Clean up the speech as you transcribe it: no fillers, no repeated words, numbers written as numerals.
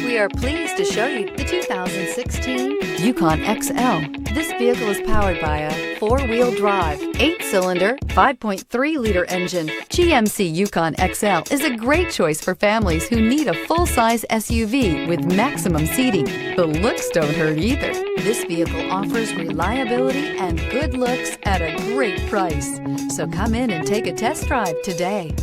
We are pleased to show you the 2016 Yukon XL. This vehicle is powered by a four-wheel drive, 8-cylinder, 5.3-liter engine. GMC Yukon XL is a great choice for families who need a full-size SUV with maximum seating. The looks don't hurt either. This vehicle offers reliability and good looks at a great price. So come in and take a test drive today.